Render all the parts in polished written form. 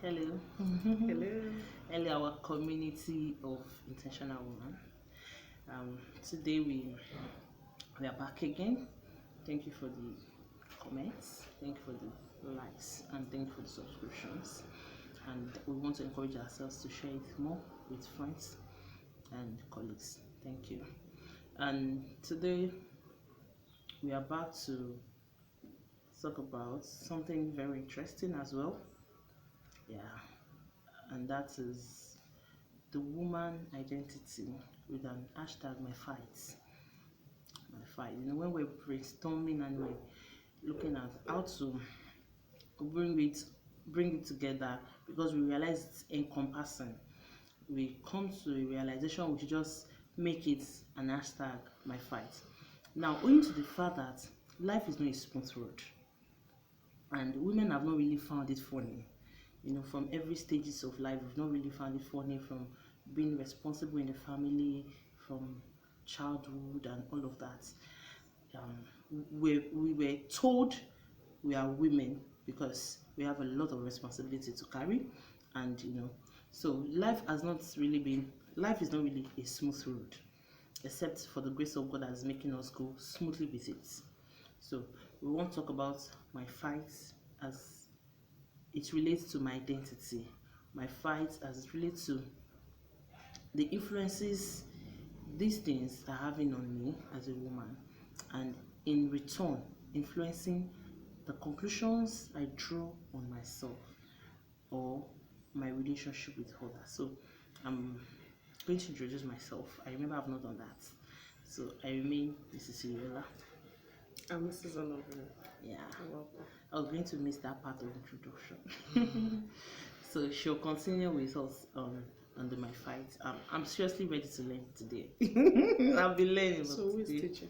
Hello. Hello. Hello, our community of intentional women. Today we are back again. Thank you for the comments. Thank you for the likes, and thank you for the subscriptions. And we want to encourage ourselves to share it more with friends and colleagues. Thank you. And today we are about to talk about something very interesting as well. Yeah, and that is the woman identity with an hashtag my fight. My fight. When we're brainstorming and we're looking at how to bring it bring it together because we realize it's encompassing. We come to a realization we should just make it an hashtag my fight. Now, owing to the fact that life is not a smooth road and women have not really found it funny. From every stages of life, we've not really found it funny, from being responsible in the family, from childhood and all of that. um, we were told we are women because we have a lot of responsibility to carry, and so life is not really a smooth road, except for the grace of God that's making us go smoothly with it. So we want to talk about my fights as it relates to my identity, my fights as it relates to the influences these things are having on me as a woman, and in return influencing the conclusions I draw on myself or my relationship with others. So I'm going to introduce myself. I remember I've not done that. So I remain Mrs. Iriola. I'm Mrs. Honorable. Yeah, You're welcome. I was going to miss that part of introduction. So she'll continue with us under my fight. I'm seriously ready to learn today. I've been learning So who is today. teaching?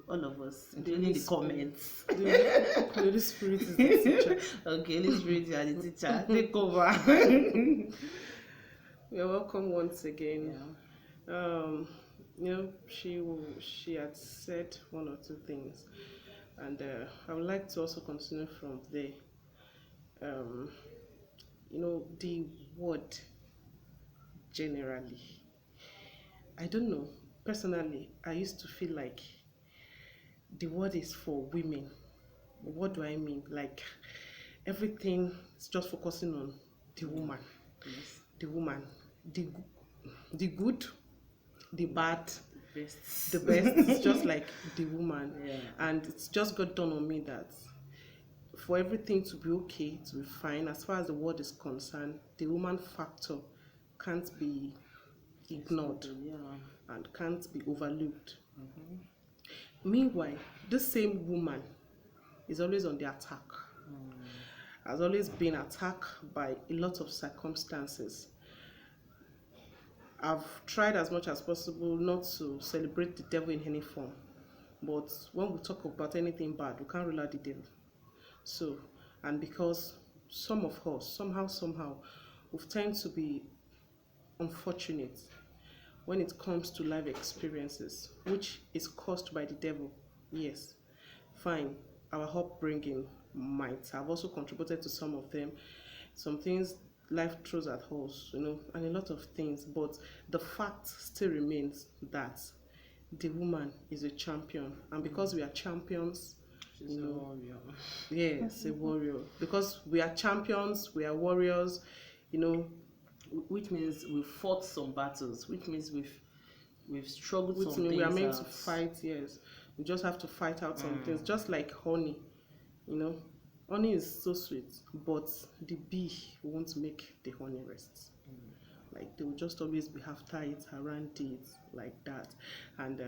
All of us, including the comments. The Holy Spirit is the teacher. Okay, Holy Spirit, you are the teacher. Take over. You're welcome once again. Yeah. She had said one or two things, and I would like to also continue from there. Um, the word generally. I don't know. Personally, I used to feel like the word is for women. What do I mean? Like everything is just focusing on the woman, Yes. the woman, the the good, the bad, Best. the best. It's just like the woman, Yeah. and it's just got done on me that for everything to be okay, to be fine, as far as the world is concerned, the woman factor can't be ignored Yeah. and can't be overlooked. Mm-hmm. Meanwhile, this same woman is always on the attack, has always been attacked by a lot of circumstances. I've tried as much as possible not to celebrate the devil in any form, but when we talk about anything bad, we can't rule out the devil. So, and because some of us, somehow, we tend to be unfortunate when it comes to life experiences, which is caused by the devil. Yes, fine. Our upbringing might have also contributed to some of them. Some things life throws at us, and a lot of things. But the fact still remains that the woman is a champion, and because we are champions, She's a warrior. yes, a warrior. Because we are champions, we are warriors, you know, Which means we've fought some battles, which means we've struggled which some means we are things meant to out. fight. Yes, we just have to fight out some things, just like honey. You know, honey is so sweet, but the bee won't make the honey rest. Like they will just always be after it, around it, like that. And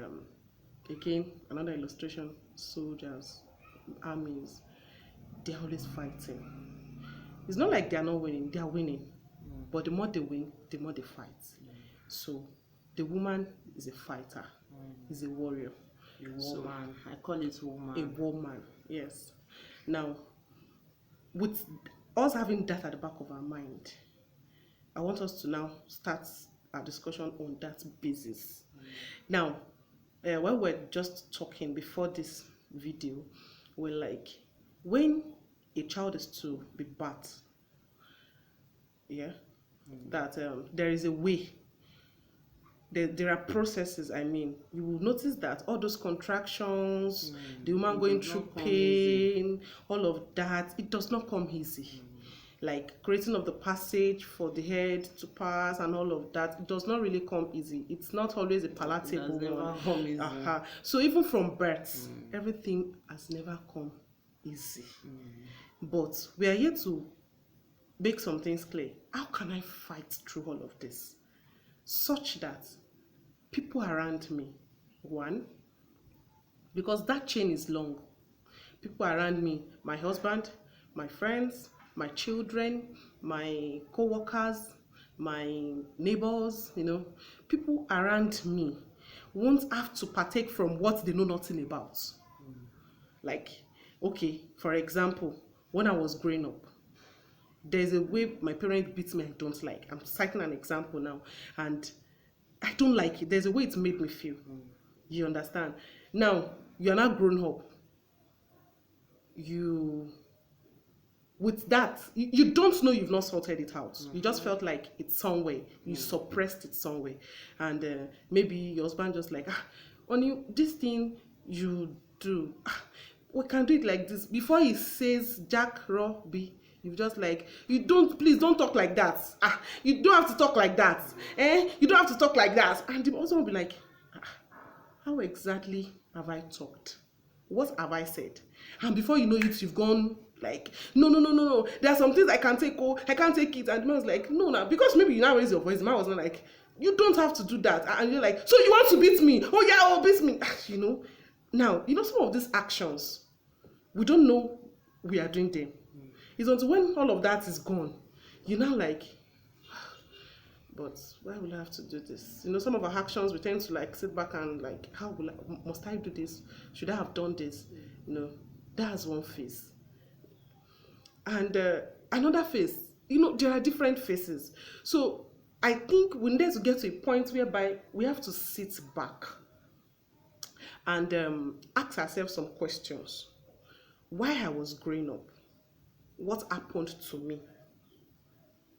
again, another illustration: soldiers, armies, they're always fighting. It's not like they are not winning; they are winning. But the more they win, the more they fight. So the woman is a fighter, is a warrior. A woman. I call it woman. A woman, yes. Now, with us having that at the back of our mind, I want us to now start our discussion on that basis. Now, when we're just talking before this video, we're like, when a child is to be birthed, Yeah, that there is a way. There are processes. I mean, you will notice that all those contractions, the woman It going does through not come easy. pain, all of that, it does not come easy. Like creating of the passage for the head to pass and all of that, it does not really come easy. It's not always a It palatable does never one. come easy. So even from birth, everything has never come easy. But we are here to make some things clear. How can I fight through all of this such that people around me, one, because that chain is long, people around me, my husband, my friends, my children, my co-workers, my neighbors, people around me won't have to partake from what they know nothing about. Like, okay, for example, when I was growing up, there's a way my parents beat me I don't like. I'm citing an example now, and I don't like it. There's a way it made me feel. You understand? Now, you're not grown up. With that, you don't know, you've not sorted it out. You just felt like it's somewhere. You suppressed it somewhere. And maybe your husband just like, only this thing you do, we can do it like this. Before he says Jack Robbie, you just like, please don't talk like that. You don't have to talk like that. You don't have to talk like that. And the husband will be like, how exactly have I talked? What have I said? And before you know it, you've gone like, no. There are some things I can't take. Oh, I can't take it. And the man was like, no, because maybe you now raise your voice. The man was not like, you don't have to do that. And you're like, so you want to beat me? Oh yeah, beat me. Now, some of these actions, we don't know we are doing them. It's until when all of that is gone, you're now like, but why will I have to do this? Some of our actions, we tend to like sit back and like, must I do this? Should I have done this? That's one phase. And another phase, there are different phases. So I think we need to get to a point whereby we have to sit back and ask ourselves some questions. Why I was growing up? What happened to me?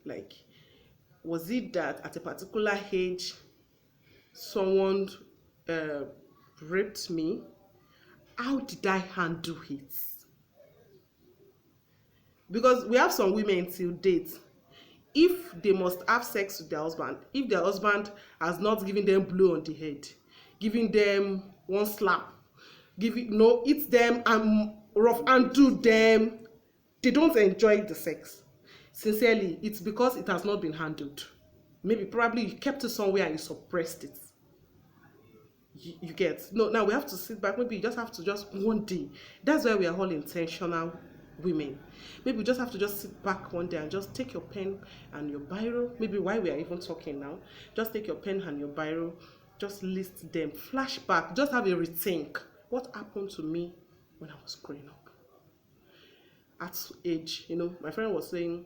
Like, was it that at a particular age someone raped me? How did I handle it? Because we have some women till date, if they must have sex with their husband, if their husband has not given them blow on the head, giving them one slap, eat them and rough and do them, they don't enjoy the sex. Sincerely, it's because it has not been handled. Probably you kept it somewhere and you suppressed it. You get? No, now we have to sit back. Maybe you just have to just one day. That's why we are all intentional women. Maybe you just have to just sit back one day and just take your pen and your biro. Maybe while we are even talking now, just take your pen and your biro, just list them, flashback, just have a rethink. What happened to me when I was growing up? At age, my friend was saying,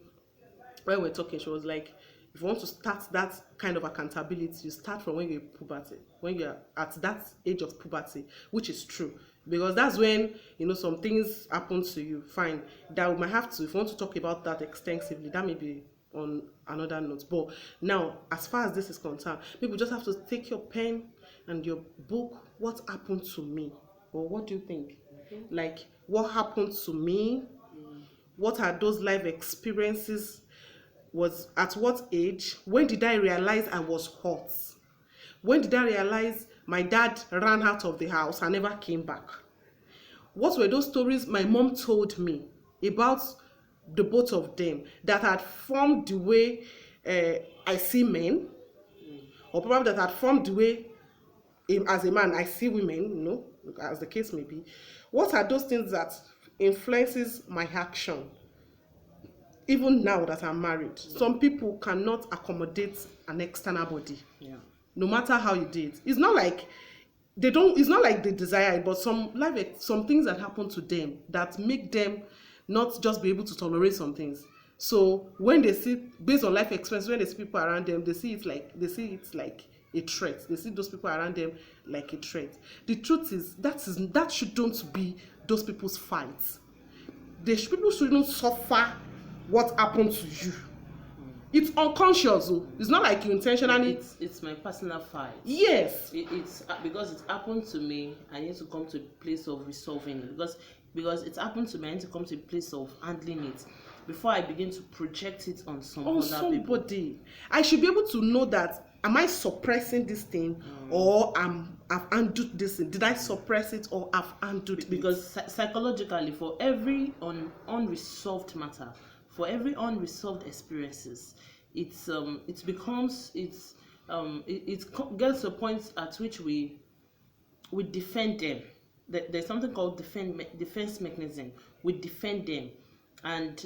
when we were talking, she was like, if you want to start that kind of accountability, you start from when you're in puberty, when you're at that age of puberty, which is true. Because that's when, some things happen to you. Fine. That we might have to, if you want to talk about that extensively, that may be on another note. But now, as far as this is concerned, people just have to take your pen and your book, what happened to me? Or what do you think? Like, what happened to me? What are those life experiences? Was at what age? When did I realize I was hot? When did I realize my dad ran out of the house and never came back? What were those stories my mom told me about the both of them that had formed the way I see men? Or probably that had formed the way as a man I see women, as the case may be. What are those things that influences my action? Even now that I'm married, some people cannot accommodate an external body. Yeah. No matter how you did. It's not like they desire it, but some things that happen to them that make them not just be able to tolerate some things. So when they see, based on life experience, when they see people around them, they see it's like a threat. They see those people around them like a threat. The truth is that shouldn't be those people's fights. People shouldn't suffer what happened to you. It's unconscious. Oh. It's not like you intentionally. It's my personal fight. Yes. It's because it happened to me. I need to come to a place of resolving it, because it happened to me. I need to come to a place of handling it before I begin to project it on somebody. people. I should be able to know that, am I suppressing this thing, or I've handled this thing? Did I suppress it, or I've handled it? Because psychologically, for every unresolved matter, for every unresolved experiences, it gets to a point at which we defend them. There's something called defense mechanism. We defend them, and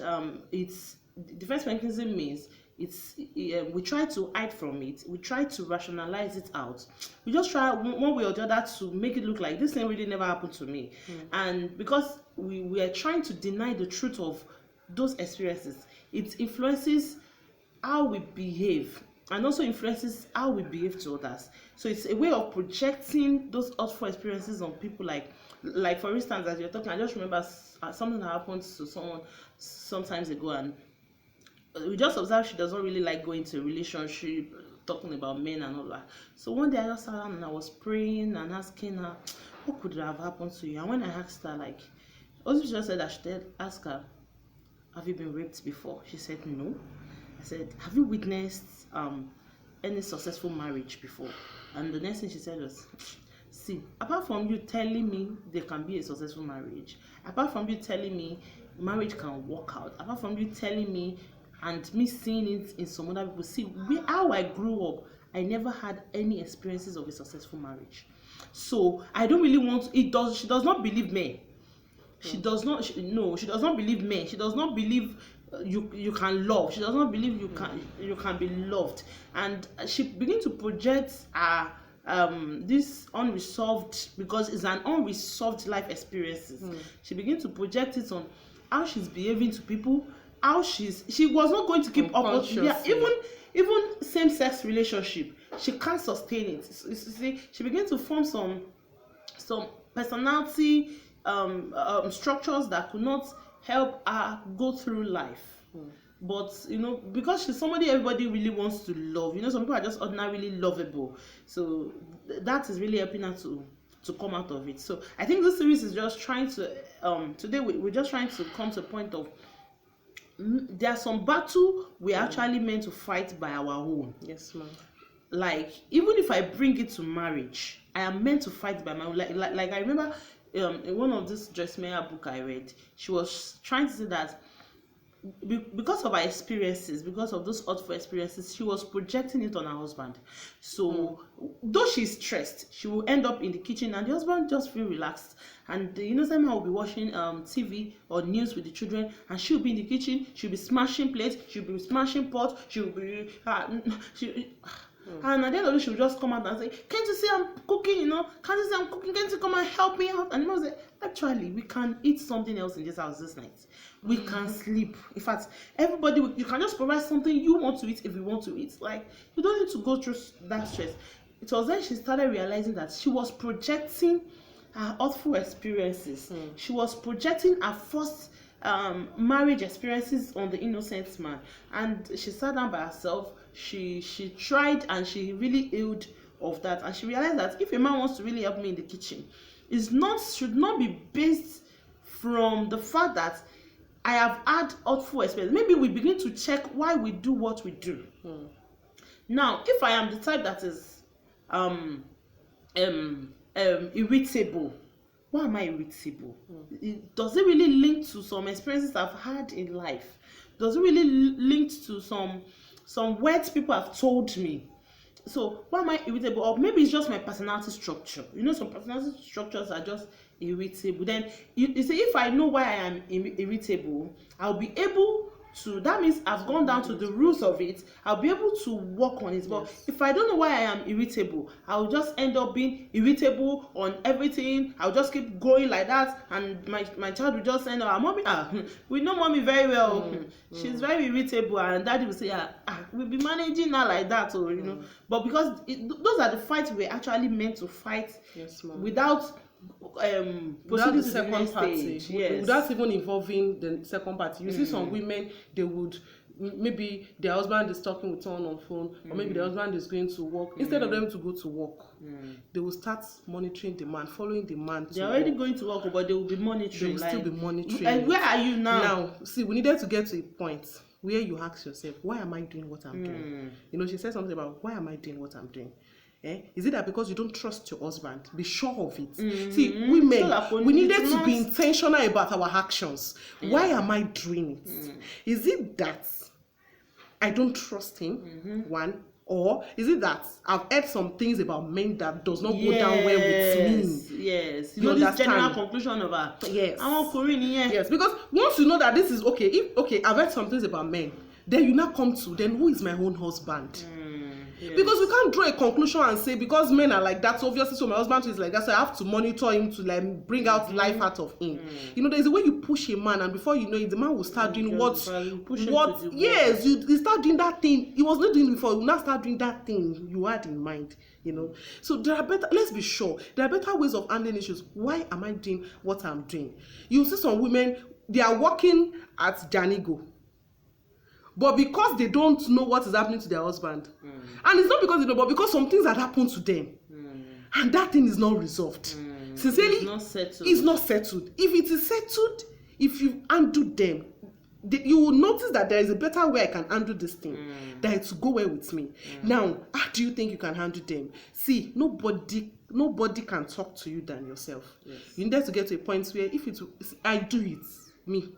it's defense mechanism means we try to hide from it, we try to rationalize it out, we just try one way or the other to make it look like this thing really never happened to me. And because we are trying to deny the truth of those experiences, it influences how we behave, and also influences how we behave to others. So it's a way of projecting those awful experiences on people. Like for instance, as you're talking, I just remember something that happened to someone sometimes ago, and we just observed she doesn't really like going to a relationship, talking about men and all that. So one day I just sat down and I was praying and asking her, what could have happened to you? And when I asked her, like, also she just said I should ask her, have you been raped before? She said no. I said, have you witnessed any successful marriage before? And the next thing she said was, see, apart from you telling me there can be a successful marriage, apart from you telling me marriage can work out, apart from you telling me and me seeing it in some other people, see, how I grew up, I never had any experiences of a successful marriage. So I don't really want she does not believe me. She does not believe men. She does not believe you can love. She does not believe you can be loved. And she begin to project this unresolved, because it's an unresolved life experiences. She begin to project it on how she's behaving to people, how she was not going to keep up. Yeah, even same-sex relationship, she can't sustain it. You see, she begin to form some personality structures that could not help her go through life. But because she's somebody everybody really wants to love, some people are just ordinarily lovable, so that is really helping her to come out of it. So I think this series is just trying to today we're just trying to come to a point of there are some battle we're actually meant to fight by our own. Yes, ma'am. Like, even if I bring it to marriage, I am meant to fight by my own. Like I remember in one of this Joyce Meyer book I read, she was trying to say that because of her experiences, because of those hurtful experiences, she was projecting it on her husband. So though she's stressed, she will end up in the kitchen and the husband just feel relaxed. And somehow will be watching TV or news with the children, and she'll be in the kitchen, she'll be smashing plates, she'll be smashing pots, she'll be and at the end of it, she will just come out and say, can't you see I'm cooking, can't you see I'm cooking, can't you come and help me out? And the man will say, actually, we can eat something else in this house this night, we can sleep. In fact, everybody, you can just provide something you want to eat if you want to eat. Like, you don't need to go through that stress. It was then she started realizing that she was projecting her hurtful experiences. She was projecting her first marriage experiences on the innocent man, and she sat down by herself. She tried, and she really healed of that, and she realized that if a man wants to really help me in the kitchen, should not be based from the fact that I have had hurtful experience. Maybe we begin to check why we do what we do. Now, if I am the type that is irritable, why am I irritable? Does it really link to some experiences I've had in life? Does it really link to some words people have told me? So why am I irritable? Or maybe it's just my personality structure. Some personality structures are just irritable. Then you see, if I know why I am irritable, I'll be able to, that means I've gone down to the roots of it, I'll be able to work on it. But if I don't know why I am irritable, I'll just end up being irritable on everything. I'll just keep going like that, and my child will just end up, mommy, we know mommy very well. She's very irritable, and daddy will say, we'll be managing her like that, but because those are the fights we're actually meant to fight. Yes, ma'am. Without the second party, yes. without even involving the second party. You see some women, they would maybe their husband is talking with someone on phone, or maybe the husband is going to work. Instead of them to go to work, they will start monitoring the man, following the man. They're already going to work, but they will be monitoring. They will still be monitoring. And where are you now? Now, see, we needed to get to a point where you ask yourself, why am I doing what I'm doing? You know, she said something about, why am I doing what I'm doing? Is it that because you don't trust your husband? Be sure of it. See, women, we needed to be intentional about our actions. Why am I doing it? Is it that I don't trust him? One. Or is it that I've heard some things about men that does not go down well with me? Yes. You know, this general conclusion of her. Yes. I'm Korean, Yes, because once you know that this is okay, I've heard some things about men, then you now come to, then who is my own husband? Yes. Because we can't draw a conclusion and say because men are like that, so obviously so my husband is like that, so I have to monitor him to like bring out life out of him. You know, there's a way you push a man, and before you know it, the man will start doing yes, you start doing that thing he was not doing before. You now start doing that thing you had in mind. You know, so there are better. Let's be sure there are better ways of handling issues. Why am I doing what I'm doing? You see some women, they are working at Janigo, but because they don't know what is happening to their husband, and it's not because they know, but because some things had happened to them, and that thing is not resolved. Sincerely, it's not settled. If it is settled, if you undo them, you will notice that there is a better way I can handle this thing that to go well with me. Now, how do you think you can handle them? See, nobody can talk to you than yourself. Yes. You need to get to a point where I do it, me.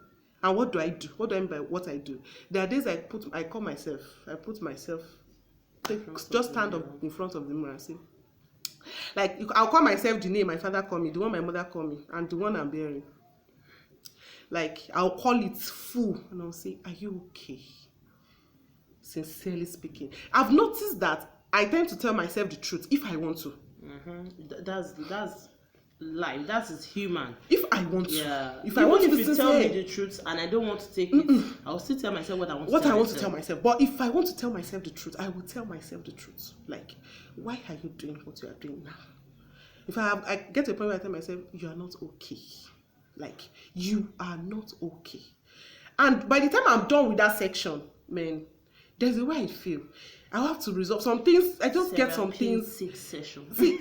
And what do I do? What do I mean by what I do? There are days just stand up in front of the mirror and say, like, I'll call myself the name my father called me, the one my mother called me, and the one I'm bearing. Like, I'll call it full, and I'll say, are you okay? Sincerely speaking. I've noticed that I tend to tell myself the truth if I want to. That's life. That is human. If I want to. Yeah. If you tell me the truth and I don't want to take it, I'll still tell myself what I want to tell myself. But if I want to tell myself the truth, I will tell myself the truth. Like, why are you doing what you are doing now? If I get to a point where I tell myself, you are not okay. Like, you are not okay. And by the time I'm done with that section, man, there's a way I feel. I have to resolve some things. I just get some things. 6 sessions. See,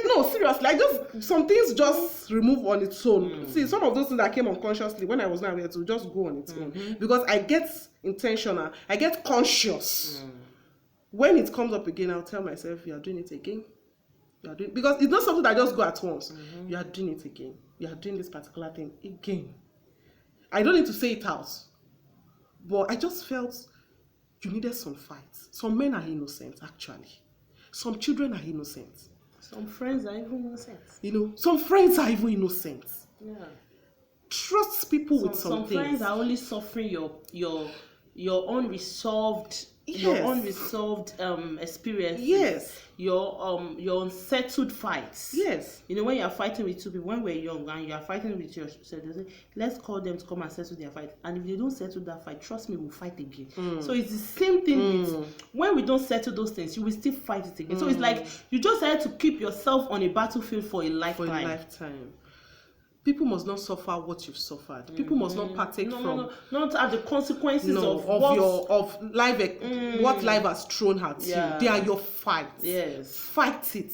no, seriously, some things just remove on its own. See, some of those things that came unconsciously when I was not aware to just go on its own, because I get intentional, I get conscious. When it comes up again, I'll tell myself, you are doing it again. You are doing, because it's not something that just go at once. You are doing it again. You are doing this particular thing again. I don't need to say it out, but I just felt you needed some fights. Some men are innocent, actually. Some children are innocent. Some friends are even innocent. You know, some friends are even innocent. Yeah. Trust people with some things. Some friends are only suffering your unresolved experiences. Yes. Your unsettled fights. Yes. You know, when you're fighting with two people, when we're young and you're fighting with yourself, they say, let's call them to come and settle their fight. And if they don't settle that fight, trust me, we'll fight again. So it's the same thing with, when we don't settle those things, you will still fight it again. So it's like you just had to keep yourself on a battlefield for a lifetime. People must not suffer what you've suffered. People must not partake not have the consequences of life, what life has thrown at you. They are your fights. Yes. Fight it.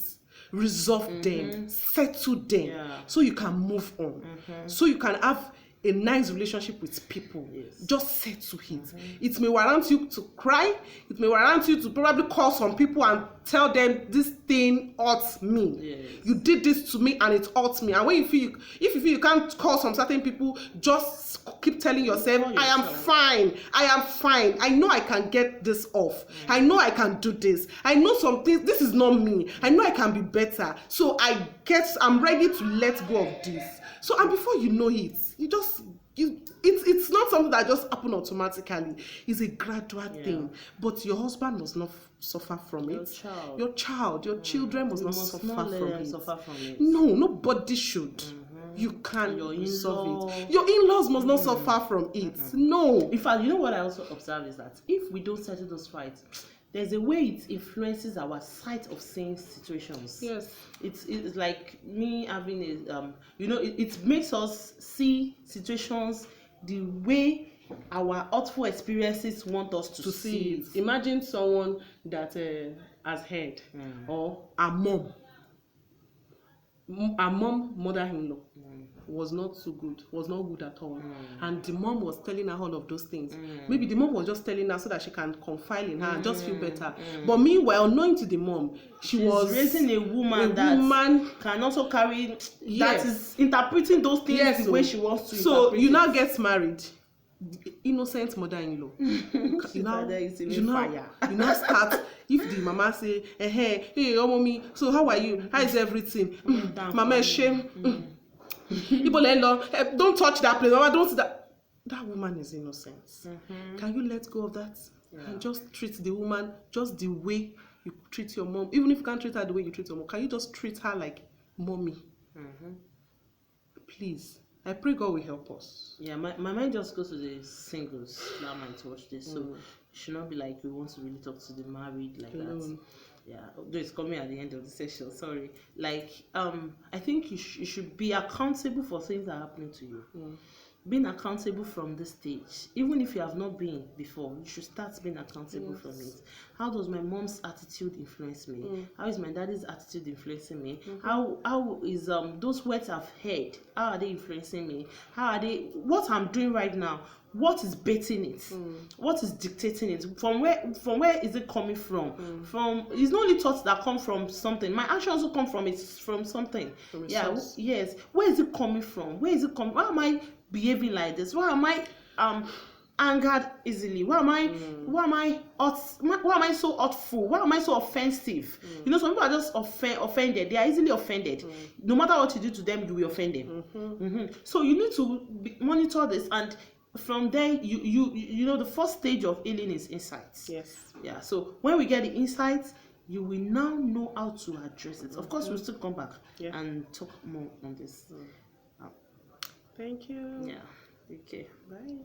Resolve them. Settle them. So you can move on. So you can have a nice relationship with people. Yes. Just settle it. It may warrant you to cry. It may warrant you to probably call some people and tell them this thing hurts me. Yes. You did this to me and it hurts me. And when if you feel you can't call some certain people, just keep telling yourself, I am fine. I am fine. I know I can get this off. I know I can do this. I know some things. This is not me. I know I can be better. So I'm ready to let go of this. So, and before you know it, it's not something that just happen automatically. It's a gradual thing. But your husband must not suffer from it. Your children must not suffer from it. No, nobody should. You can resolve it. Your in-laws must not suffer from it. No. In fact, you know what I also observe is that if we don't settle those fights, there's a way it influences our sight of seeing situations. Yes. It's like me having a it makes us see situations the way our hurtful experiences want us to see it. Imagine someone that has heard or a mother-in-law was not so good, was not good at all, and the mom was telling her all of those things. Maybe the mom was just telling her so that she can confide in her and just feel better. But meanwhile, knowing to the mom, she's was raising a woman that can also carry, that is interpreting those things the way she wants to. So you now get married, innocent mother-in-law. you now start. If the mama say, hey, oh mommy, so how are you? How is everything? Mama is shame. People don't touch that place. Mama, don't. That woman is innocent. Can you let go of that and just treat the woman just the way you treat your mom? Even if you can't treat her the way you treat your mom, can you just treat her like mommy? Please. I pray God will help us. Yeah, my mind just goes to the singles that might watch this. So it should not be like we want to really talk to the married like that. Yeah, although it's coming at the end of the session, sorry. Like, I think you should be accountable for things that are happening to you. Being accountable from this stage, even if you have not been before, you should start being accountable from it. How does my mom's attitude influence me? How is my daddy's attitude influencing me? How is those words I've heard, how are they influencing me? How are they, what I'm doing right now, what is baiting it? What is dictating it? From where is it coming from? From, it's not only thoughts that come from something. My actions also come from something. Yes. Where is it coming from? Where is it coming? Why am I behaving like this? Why am I angered easily? Why am I so hurtful? Why am I so offensive? You know, some people are just offended. They are easily offended. No matter what you do to them, you will offend them. So you need to monitor this, and from there, you know, the first stage of healing is insights. Yeah. So when we get the insights, you will now know how to address it. Of course, we'll still come back and talk more on this. Thank you. Yeah. Okay. Bye.